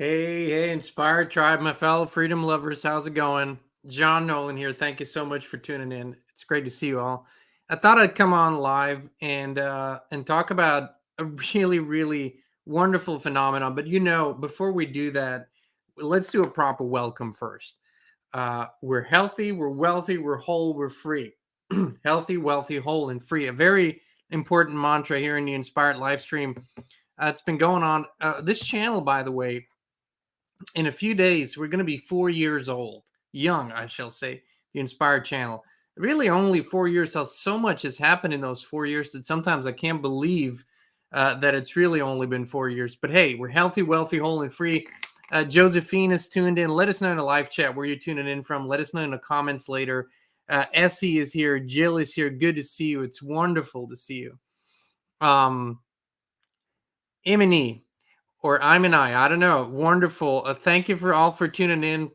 Hey, Inspired Tribe, my fellow freedom lovers. How's it going? John Nolan here. Thank you so much for tuning in. It's great to see you all. I thought I'd come on live and talk about a really wonderful phenomenon. But before we do that, let's do a proper welcome first. We're healthy, we're wealthy, we're whole, we're free. Healthy, wealthy, whole, and free. A very important mantra here in the Inspired live stream. It's been going on. This channel, by the way, in a few days, we're going to be 4 years old, young, I shall say, the Inspired channel. Really, only 4 years. So much has happened in those 4 years that sometimes I can't believe that it's really only been 4 years. But hey, we're healthy, wealthy, whole, and free. Josephine is tuned in. Let us know in the live chat where you're tuning in from. Let us know in the comments later. Essie is here. Jill is here. Good to see you. It's wonderful to see you. Imini, or I'm an I don't know. Wonderful. Thank you for tuning in.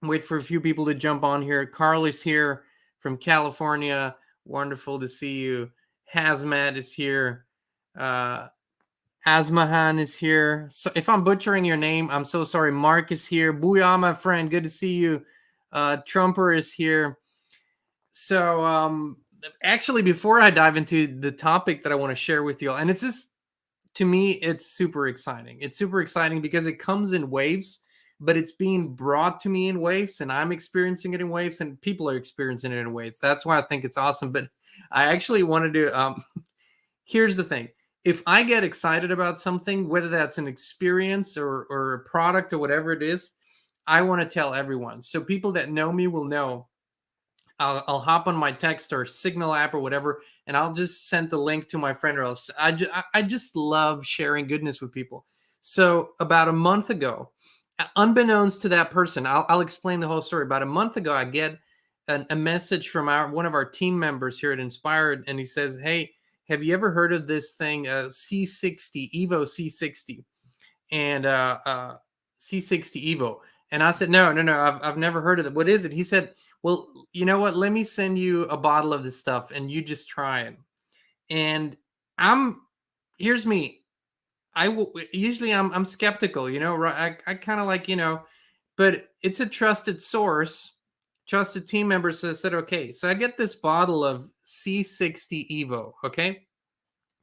Wait for a few people to jump on here. Carl is here from California. Wonderful to see you. Hazmat is here. Asmahan is here. So if I'm butchering your name, I'm so sorry. Mark is here. Booyah, my friend. Good to see you. Trumper is here. So actually, before I dive into the topic that I want to share with you all, and it's just, to me, it's super exciting. It's super exciting because it comes in waves, but it's being brought to me in waves, and I'm experiencing it in waves, and people are experiencing it in waves. That's why I think it's awesome. But I actually wanted to, here's the thing. If I get excited about something, whether that's an experience or a product or whatever it is, I want to tell everyone. So people that know me will know. I'll hop on my text or Signal app or whatever, and I'll just send the link to my friend or else. I just love sharing goodness with people. So about a month ago, unbeknownst to that person, I'll explain the whole story. About a month ago, I get a message from one of our team members here at Inspired, and he says, "Hey, have you ever heard of this thing, C60 Evo C60 and C60 Evo?" And I said, "No, I've never heard of it. What is it?" He said, "Well, you know what? Let me send you a bottle of this stuff, and you just try it." And I'm here's me. Usually I'm skeptical, right? I kind of like, but it's a trusted source, trusted team member said, okay. So I get this bottle of C60 Evo, okay,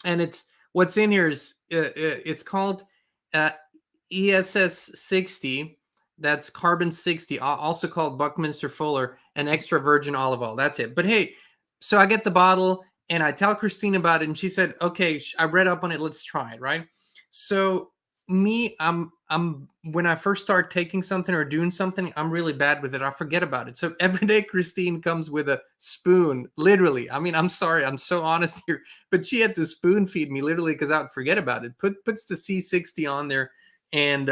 and it's what's in here is it's called uh, ESS 60. That's carbon 60, also called Buckminster Fuller, and extra virgin olive oil. That's it. But hey, so I get the bottle and I tell Christine about it, and she said, "Okay, I read up on it. Let's try it." Right. So me, I'm when I first start taking something or doing something, I'm really bad with it. I forget about it. So every day Christine comes with a spoon, literally. I mean, I'm sorry, I'm so honest here, but she had to spoon feed me literally because I would forget about it. Puts the C60 on there, and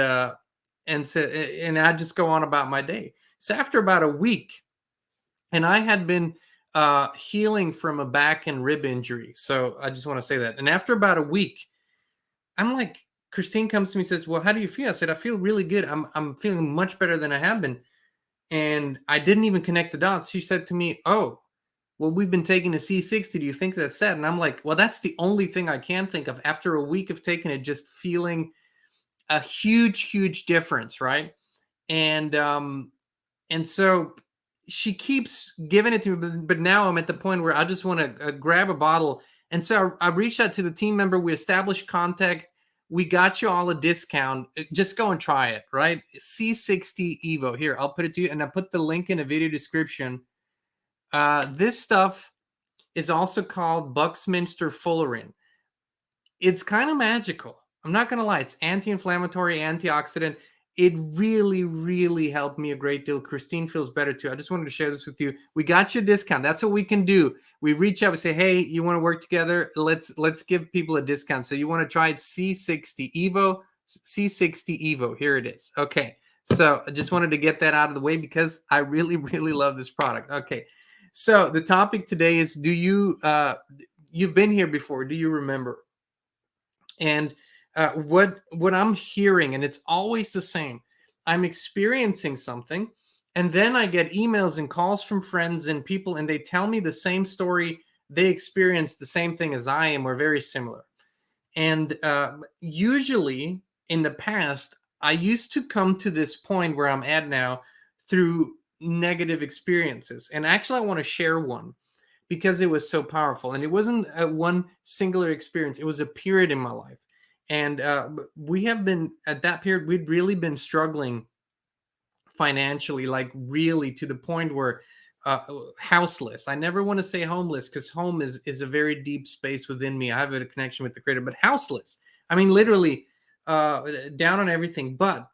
and I just go on about my day. So after about a week, and I had been healing from a back and rib injury. So I just want to say that. And after about a week, I'm like, Christine comes to me and says, "Well, how do you feel?" I said, "I feel really good. I'm feeling much better than I have been." And I didn't even connect the dots. She said to me, "Oh, well, we've been taking a C60. Do you think that's sad?" And I'm like, "Well, that's the only thing I can think of after a week of taking it, just feeling a huge difference, right?" And and so she keeps giving it to me, but now I'm at the point where I just want to grab a bottle. And so I reached out to the team member. We established contact. We got you all a discount. Just go and try it, right? C60 Evo. Here, I'll put it to you, and I put the link in the video description. This stuff is also called Buckminster Fullerene. It's kind of magical. I'm not going to lie. It's anti-inflammatory, antioxidant. It really helped me a great deal. Christine feels better too. I just wanted to share this with you. We got you a discount. That's what we can do. We reach out and say, "Hey, you want to work together? Let's give people a discount." So you want to try it, C60 Evo, C60 Evo. Here it is. Okay. So I just wanted to get that out of the way because I really love this product. Okay. So the topic today is, do you you've been here before? Do you remember? And what I'm hearing, and it's always the same, I'm experiencing something, and then I get emails and calls from friends and people, and they tell me the same story. They experienced the same thing as I am, or very similar. And usually in the past, I used to come to this point where I'm at now through negative experiences. And actually, I want to share one because it was so powerful. And it wasn't one singular experience, it was a period in my life. And we have been at that period, we'd really been struggling financially, like really to the point where uh, houseless. I never want to say homeless because home is a very deep space within me. I have a connection with the creator, but houseless. I mean, literally down on everything. But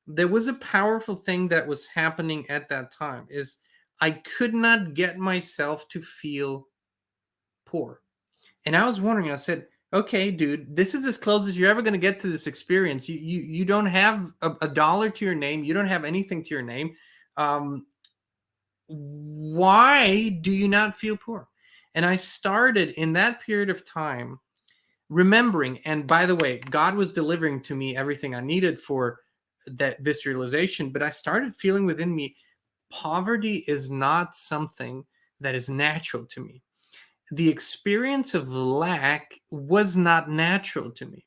there was a powerful thing that was happening at that time is I could not get myself to feel poor. And I was wondering, I said, okay, dude, this is as close as you're ever going to get to this experience. You don't have a dollar to your name. You don't have anything to your name. Um, why do you not feel poor? And I started in that period of time remembering, and by the way, God was delivering to me everything I needed for this realization, but I started feeling within me, poverty is not something that is natural to me. The experience of lack was not natural to me.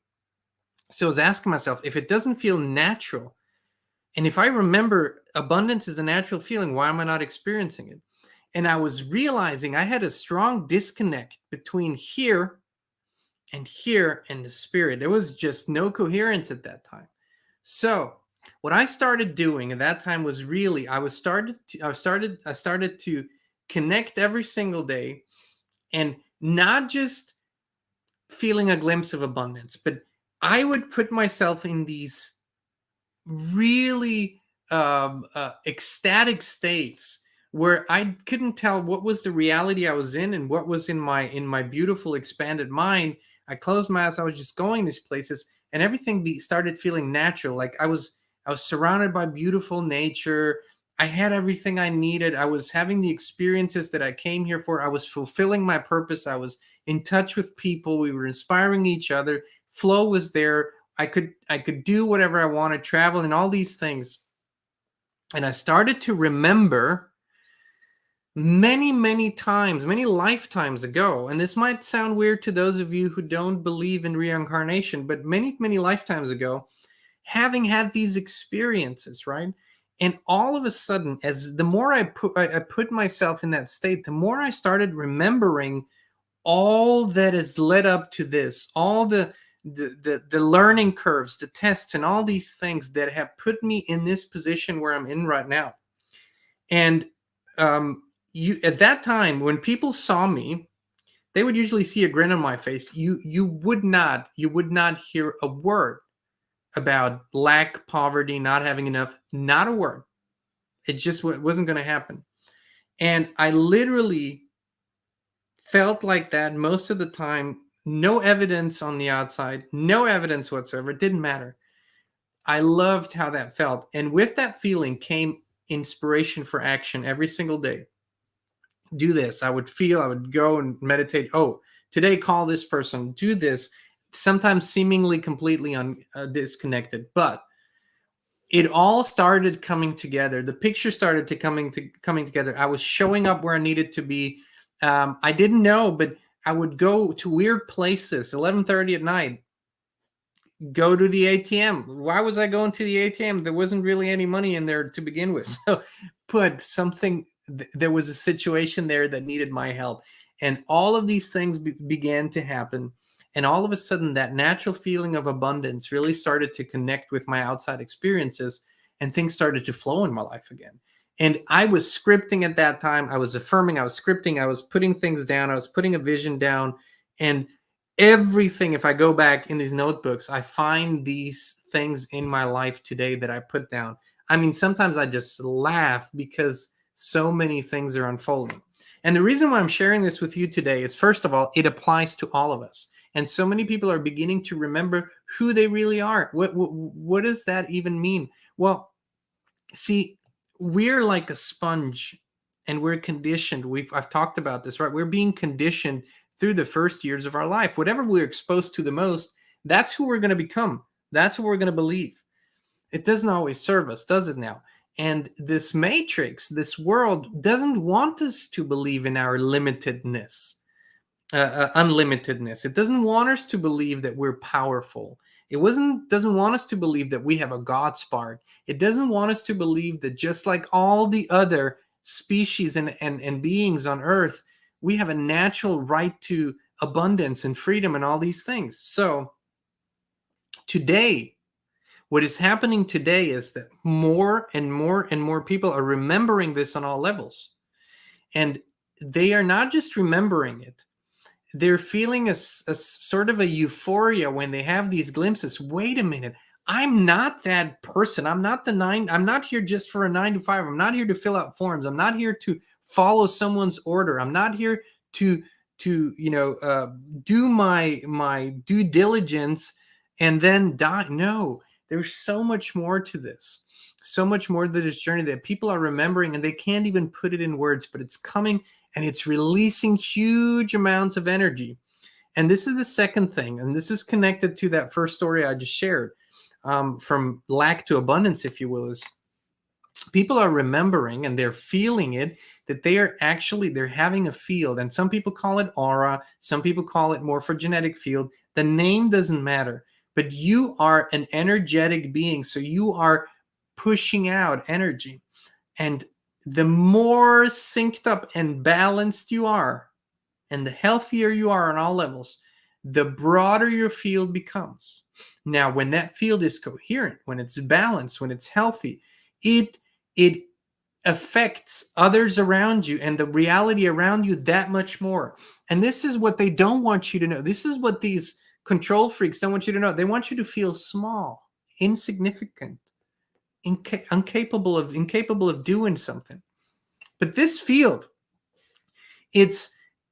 So I was asking myself, if it doesn't feel natural, and if I remember abundance is a natural feeling, why am I not experiencing it? And I was realizing I had a strong disconnect between here and here and the spirit. There was just no coherence at that time. So what I started doing at that time was really I started to connect every single day, and not just feeling a glimpse of abundance, but I would put myself in these really ecstatic states where I couldn't tell what was the reality I was in and what was in my beautiful expanded mind. I closed my eyes. I was just going these places, and everything started feeling natural. Like I was surrounded by beautiful nature. I had everything I needed. I was having the experiences that I came here for. I was fulfilling my purpose. I was in touch with people. We were inspiring each other. Flow was there. I could do whatever I wanted, travel and all these things. And I started to remember many times, many lifetimes ago, and this might sound weird to those of you who don't believe in reincarnation, but many lifetimes ago, having had these experiences, right? And all of a sudden, as the more I put myself in that state, the more I started remembering all that has led up to this, all the learning curves, the tests, and all these things that have put me in this position where I'm in right now. And you at that time, when people saw me, they would usually see a grin on my face. You would not hear a word about lack, poverty, not having enough, not a word. It just wasn't going to happen. And I literally felt like that most of the time. No evidence on the outside, no evidence whatsoever. It didn't matter. I loved how that felt. And with that feeling came inspiration for action every single day. Do this. I would go and meditate. Oh, today call this person, do this. Sometimes seemingly completely disconnected, but it all started coming together. The picture started coming together. I was showing up where I needed to be. I didn't know, but I would go to weird places, 11:30 at night, go to the ATM. Why was I going to the ATM? There wasn't really any money in there to begin with. So, there was a situation there that needed my help. And all of these things began to happen. And all of a sudden, that natural feeling of abundance really started to connect with my outside experiences, and things started to flow in my life again. And I was scripting at that time. I was affirming, I was scripting, I was putting things down, I was putting a vision down. And everything, if I go back in these notebooks, I find these things in my life today that I put down. I mean, sometimes I just laugh because so many things are unfolding. And the reason why I'm sharing this with you today is, first of all, it applies to all of us. And so many people are beginning to remember who they really are. What does that even mean? Well, see, we're like a sponge, and we're conditioned. I've talked about this, right? We're being conditioned through the first years of our life. Whatever we're exposed to the most, that's who we're going to become. That's what we're going to believe. It doesn't always serve us, does it now? And this matrix, this world, doesn't want us to believe in our limitedness. Unlimitedness. It doesn't want us to believe that we're powerful. It doesn't want us to believe that we have a God spark. It doesn't want us to believe that just like all the other species and beings on earth, we have a natural right to abundance and freedom and all these things. So today, what is happening today is that more and more and more people are remembering this on all levels. And they are not just remembering it, they're feeling a sort of a euphoria when they have these glimpses. Wait a minute, I'm not that person. I'm not here just for a 9 to 5. I'm not here to fill out forms. I'm not here to follow someone's order. I'm not here to do my due diligence and then die. No, there's so much more to this. So much more to this journey that people are remembering, and they can't even put it in words, but it's coming and it's releasing huge amounts of energy. And this is the second thing, and this is connected to that first story I just shared, from lack to abundance, if you will, is people are remembering and they're feeling it, that they're having a field. And some people call it aura, some people call it morphogenetic field. The name doesn't matter, but you are an energetic being. So you are pushing out energy. And the more synced up and balanced you are, and the healthier you are on all levels, the broader your field becomes. Now, when that field is coherent, when it's balanced, when it's healthy, it affects others around you and the reality around you that much more. And this is what they don't want you to know. This is what these control freaks don't want you to know. They want you to feel small, insignificant, incapable of doing something. But this field, it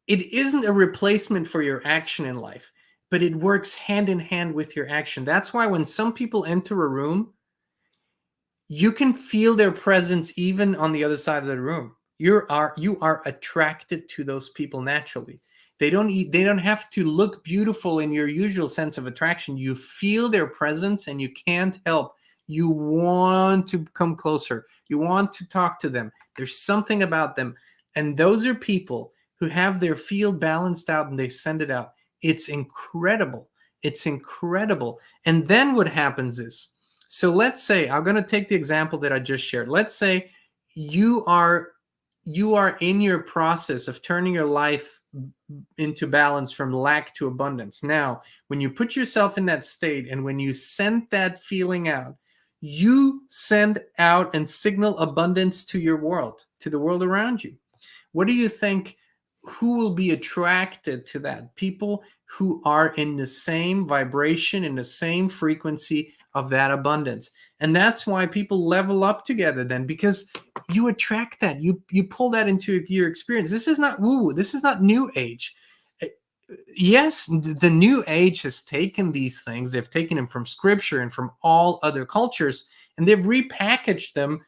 isn't a replacement for your action in life, but it works hand in hand with your action. That's why when some people enter a room, you can feel their presence even on the other side of the room. You are attracted to those people naturally. They don't have to look beautiful in your usual sense of attraction. You feel their presence and you can't help. You want to come closer. You want to talk to them. There's something about them. And those are people who have their field balanced out and they send it out. It's incredible. It's incredible. And then what happens is, so let's say, I'm going to take the example that I just shared. Let's say you are in your process of turning your life into balance from lack to abundance. Now, when you put yourself in that state and when you send that feeling out, you send out and signal abundance to your world, to the world around you. What do you think? Who will be attracted to that? People who are in the same vibration, in the same frequency of that abundance. And that's why people level up together then, because you attract that. You pull that into your experience. This is not woo-woo. This is not new age. Yes, the new age has taken these things. They've taken them from scripture and from all other cultures, and they've repackaged them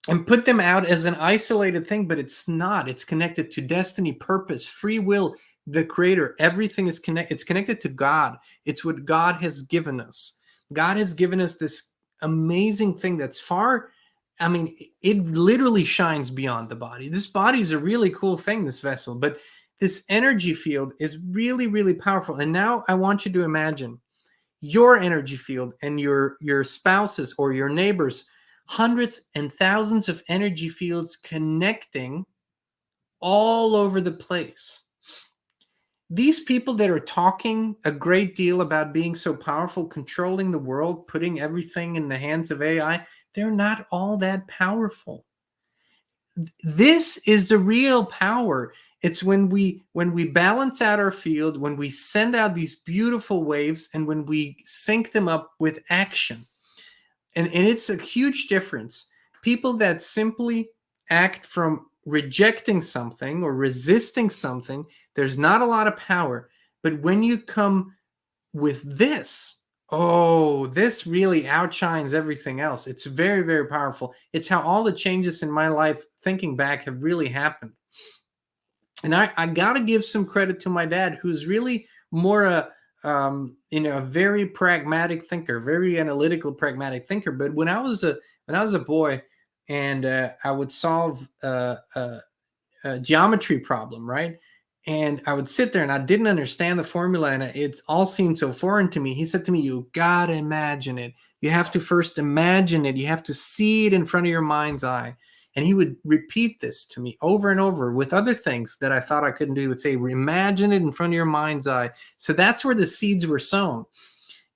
and put them out as an isolated thing, but it's not. It's connected to destiny, purpose, free will, the creator. Everything is connected. It's connected to God. It's what God has given us. God has given us this amazing thing that's it literally shines beyond the body. This body is a really cool thing, this vessel, but this energy field is really, really powerful. And now I want you to imagine your energy field and your spouses or your neighbors, hundreds and thousands of energy fields connecting all over the place. These people that are talking a great deal about being so powerful, controlling the world, putting everything in the hands of AI, they're not all that powerful. This is the real power. It's when we balance out our field, when we send out these beautiful waves, and when we sync them up with action. And it's a huge difference. People that simply act from rejecting something or resisting something, there's not a lot of power. But when you come with this, this really outshines everything else. It's very, very powerful. It's how all the changes in my life, thinking back, have really happened. And I got to give some credit to my dad, who's really more a very pragmatic thinker, very analytical, pragmatic thinker. But when I was a boy, and I would solve a geometry problem, right? And I would sit there and I didn't understand the formula, and it all seemed so foreign to me. He said to me, "You gotta imagine it. You have to first imagine it. You have to see it in front of your mind's eye." And he would repeat this to me over and over with other things that I thought I couldn't do. He would say, "Imagine it in front of your mind's eye." So that's where the seeds were sown.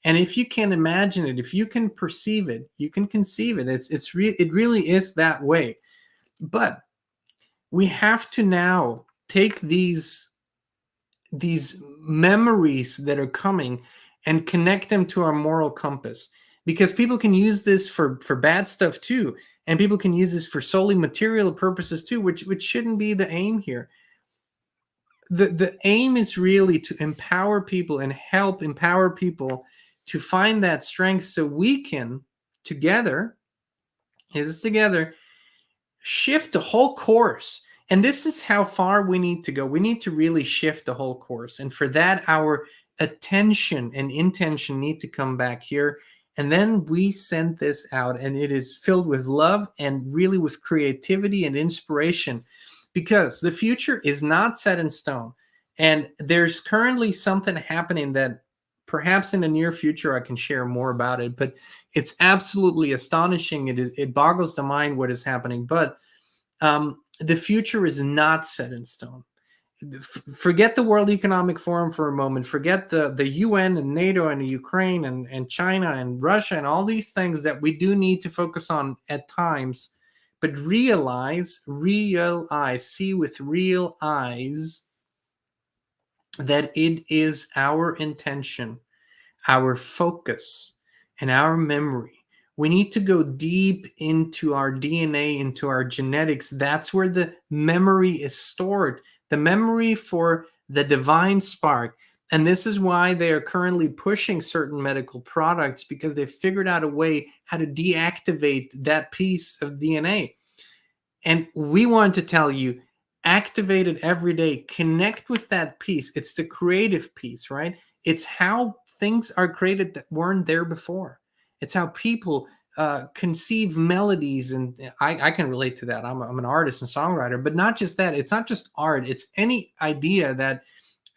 And if you can imagine it, if you can perceive it, you can conceive it. It really is that way. But we have to now take these memories that are coming and connect them to our moral compass, because people can use this for bad stuff too, and people can use this for solely material purposes too, which shouldn't be the aim here. The aim is really to empower people and help empower people to find that strength, so we can together, is together, shift the whole course. And this is how far we need to go. We need to really shift the whole course. And for that, our attention and intention need to come back here. And then we send this out, and it is filled with love and really with creativity and inspiration, because the future is not set in stone. And there's currently something happening that perhaps in the near future I can share more about it, but it's absolutely astonishing. It boggles the mind what is happening. But the future is not set in stone. Forget the World Economic Forum for a moment. Forget the UN and NATO and the Ukraine and China and Russia and all these things that we do need to focus on at times. But realize, see with real eyes that it is our intention, our focus, and our memory. We need to go deep into our DNA, into our genetics. That's where the memory is stored, the memory for the divine spark. And this is why they are currently pushing certain medical products, because they've figured out a way how to deactivate that piece of DNA. And we want to tell you, activate it every day. Connect with that piece. It's the creative piece, right? It's how things are created that weren't there before. It's how people conceive melodies. And I can relate to that. I'm an artist and songwriter, but not just that. It's not just art. It's any idea that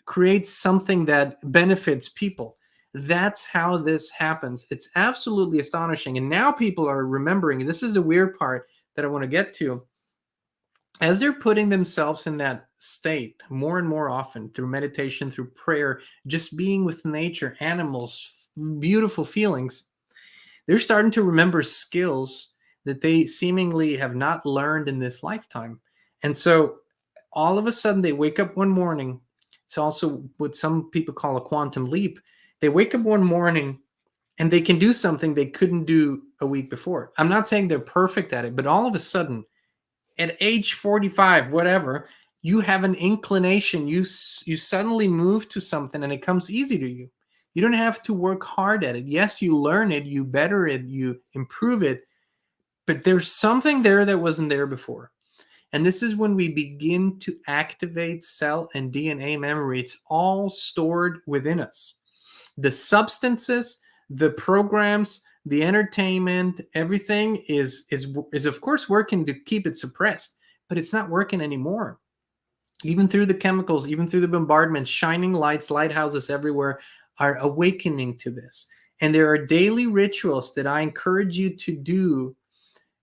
creates something that benefits people. That's how this happens. It's absolutely astonishing. And now people are remembering, this is the weird part that I want to get to. As they're putting themselves in that state more and more often through meditation, through prayer, just being with nature, animals, beautiful feelings, they're starting to remember skills that they seemingly have not learned in this lifetime. And so all of a sudden they wake up one morning. It's also what some people call a quantum leap. They wake up one morning and they can do something they couldn't do a week before. I'm not saying they're perfect at it, but all of a sudden, at age 45, whatever, you have an inclination. You suddenly move to something and it comes easy to you. You don't have to work hard at it. Yes, you learn it, you better it, you improve it, but there's something there that wasn't there before. And this is when we begin to activate cell and DNA memory. It's all stored within us. The substances, the programs, the entertainment, everything is of course working to keep it suppressed, but it's not working anymore. Even through the chemicals, even through the bombardment, shining lights, lighthouses everywhere are awakening to this. And there are daily rituals that I encourage you to do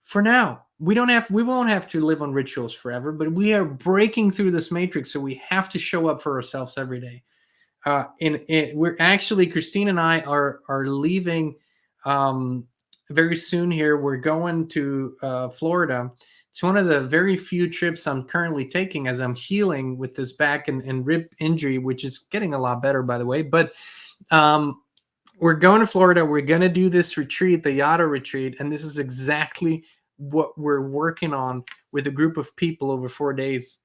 for now. We won't have to live on rituals forever, but we are breaking through this matrix, so we have to show up for ourselves every day. We're actually, Christine and I are leaving very soon here. We're going to Florida. It's one of the very few trips I'm currently taking as I'm healing with this back and rib injury, which is getting a lot better, by the way. But we're going to Florida. We're going to do this retreat, the Yada retreat. And this is exactly what we're working on with a group of people over 4 days.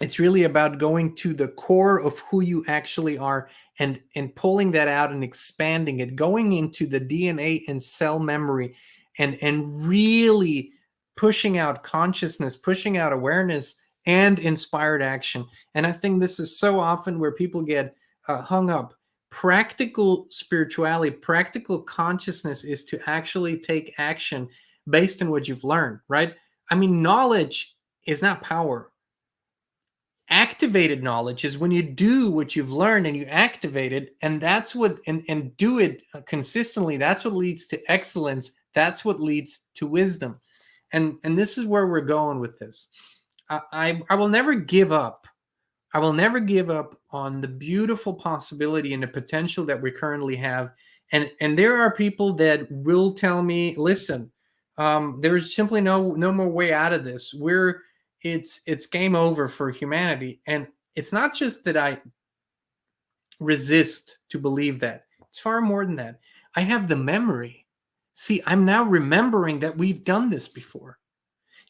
It's really about going to the core of who you actually are and pulling that out and expanding it, going into the DNA and cell memory and really pushing out consciousness, pushing out awareness and inspired action. And I think this is so often where people get hung up. Practical spirituality, practical consciousness is to actually take action based on what you've learned, right? I mean, knowledge is not power. Activated knowledge is when you do what you've learned and you activate it, and that's what and do it consistently. That's what leads to excellence. That's what leads to wisdom. And this is where we're going with this. I will never give up. I will never give up on the beautiful possibility and the potential that we currently have. And there are people that will tell me, listen, there's simply no more way out of this. It's game over for humanity. And it's not just that I resist to believe that. It's far more than that. I have the memory. See, I'm now remembering that we've done this before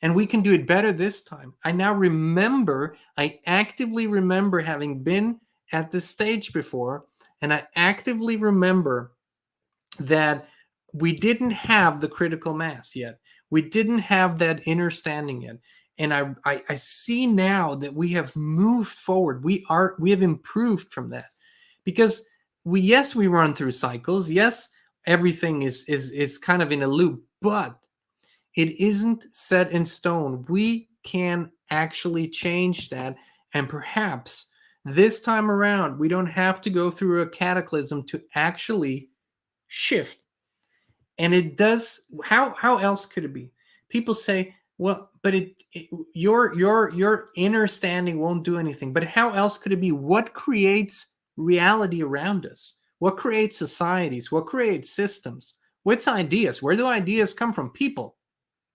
and we can do it better this time. I now remember, I actively remember having been at this stage before, and I actively remember that we didn't have the critical mass yet. We didn't have that inner standing yet. And I see now that we have moved forward. We have improved from that, because we run through cycles. Yes, everything is kind of in a loop, but it isn't set in stone. We can actually change that. And perhaps this time around, we don't have to go through a cataclysm to actually shift. And it does. How else could it be? People say, well, but your inner standing won't do anything. But how else could it be? What creates reality around us? What creates societies? What creates systems? What's ideas? Where do ideas come from? People.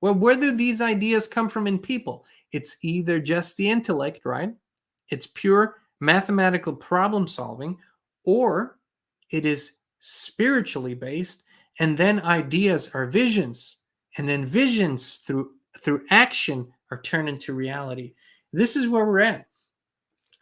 Well, where do these ideas come from in people? It's either just the intellect, right? It's pure mathematical problem solving, or it is spiritually based, and then ideas are visions, and then visions through action are turned into reality. This is where we're at.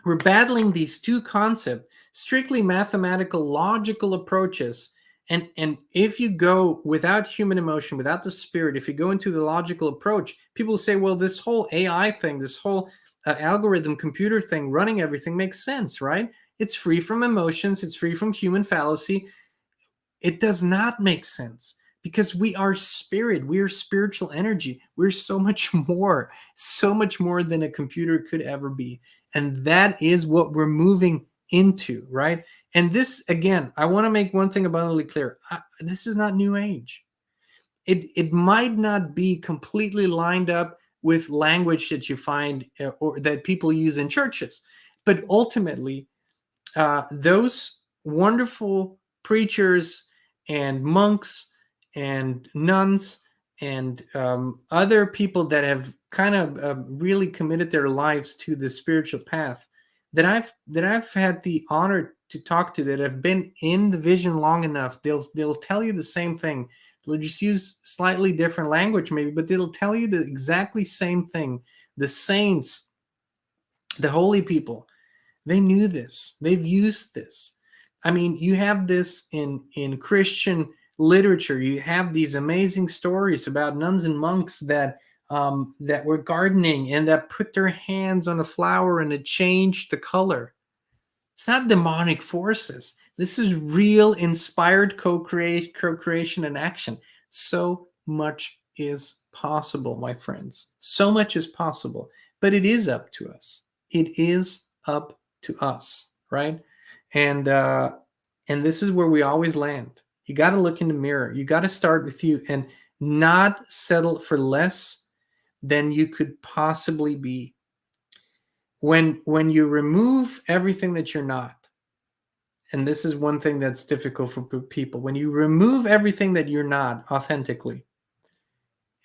We're battling these two concepts, strictly mathematical, logical approaches. And if you go without human emotion, without the spirit, if you go into the logical approach, people say, well, this whole AI thing, this whole algorithm computer thing running everything makes sense, right? It's free from emotions. It's free from human fallacy. It does not make sense, because we are spirit. We are spiritual energy. We're so much more than a computer could ever be. And that is what we're moving into, right? And this, again, I want to make one thing abundantly clear. This is not New Age. It might not be completely lined up with language that you find or that people use in churches, but ultimately, those wonderful preachers and monks and nuns and other people that have kind of really committed their lives to the spiritual path that I've had the honor to talk to, that have been in the vision long enough, they'll tell you the same thing. They'll just use slightly different language maybe, but they'll tell you the exactly same thing. The saints, the holy people, they knew this. They've used this. I mean, you have this in Christian literature. You have these amazing stories about nuns and monks that were gardening and that put their hands on a flower and it changed the color. It's not demonic forces. This is real inspired co-creation and action. So much is possible, my friends. So much is possible, but it is up to us. It is up to us, right? And this is where we always land. You got to look in the mirror. You got to start with you and not settle for less than you could possibly be. When you remove everything that you're not, and this is one thing that's difficult for people, when you remove everything that you're not authentically,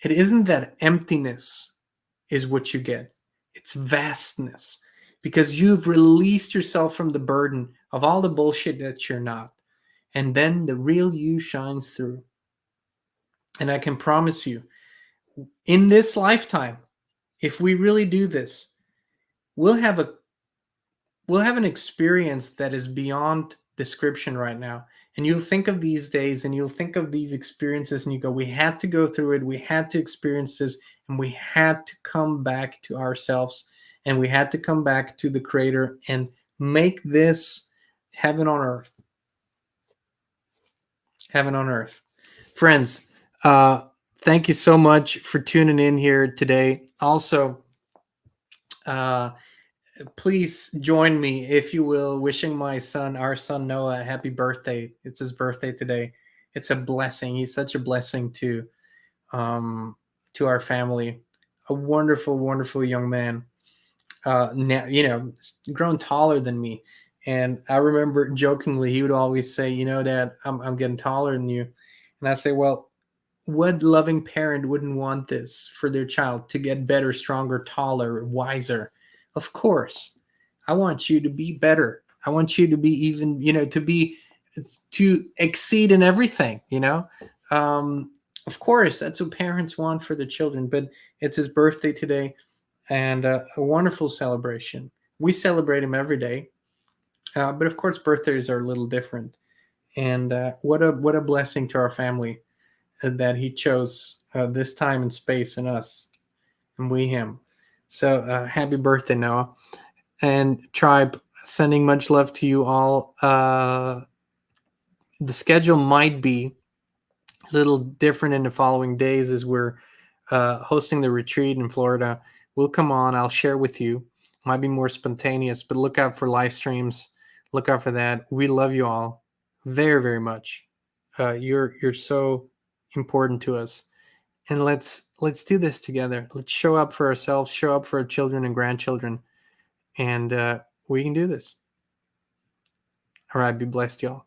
it isn't that emptiness is what you get. It's vastness, because you've released yourself from the burden of all the bullshit that you're not. And then the real you shines through. And I can promise you, in this lifetime, if we really do this, we'll have an experience that is beyond description right now. And you'll think of these days and you'll think of these experiences and you go, we had to go through it. We had to experience this, and we had to come back to ourselves, and we had to come back to the Creator and make this heaven on earth. Heaven on earth. Friends, thank you so much for tuning in here today. Also, please join me, if you will, wishing our son Noah, happy birthday. It's his birthday today. It's a blessing. He's such a blessing um, to our family. A wonderful, wonderful young man. Now, grown taller than me. And I remember jokingly, he would always say, Dad, I'm getting taller than you. And I say, well, what loving parent wouldn't want this for their child to get better, stronger, taller, wiser? Of course. I want you to be better. I want you to be even, to exceed in everything, of course, that's what parents want for their children. But it's his birthday today, and a wonderful celebration. We celebrate him every day, but of course, birthdays are a little different. And what a blessing to our family that he chose this time and space and us, and we him. So happy birthday, Noah. And tribe, sending much love to you all. The schedule might be a little different in the following days as we're hosting the retreat in Florida. We'll come on. I'll share with you. Might be more spontaneous, but look out for live streams. Look out for that. We love you all very, very much. You're so important to us, and let's do this together. Let's show up for ourselves, show up for our children and grandchildren, and we can do this. All right. Be blessed, y'all.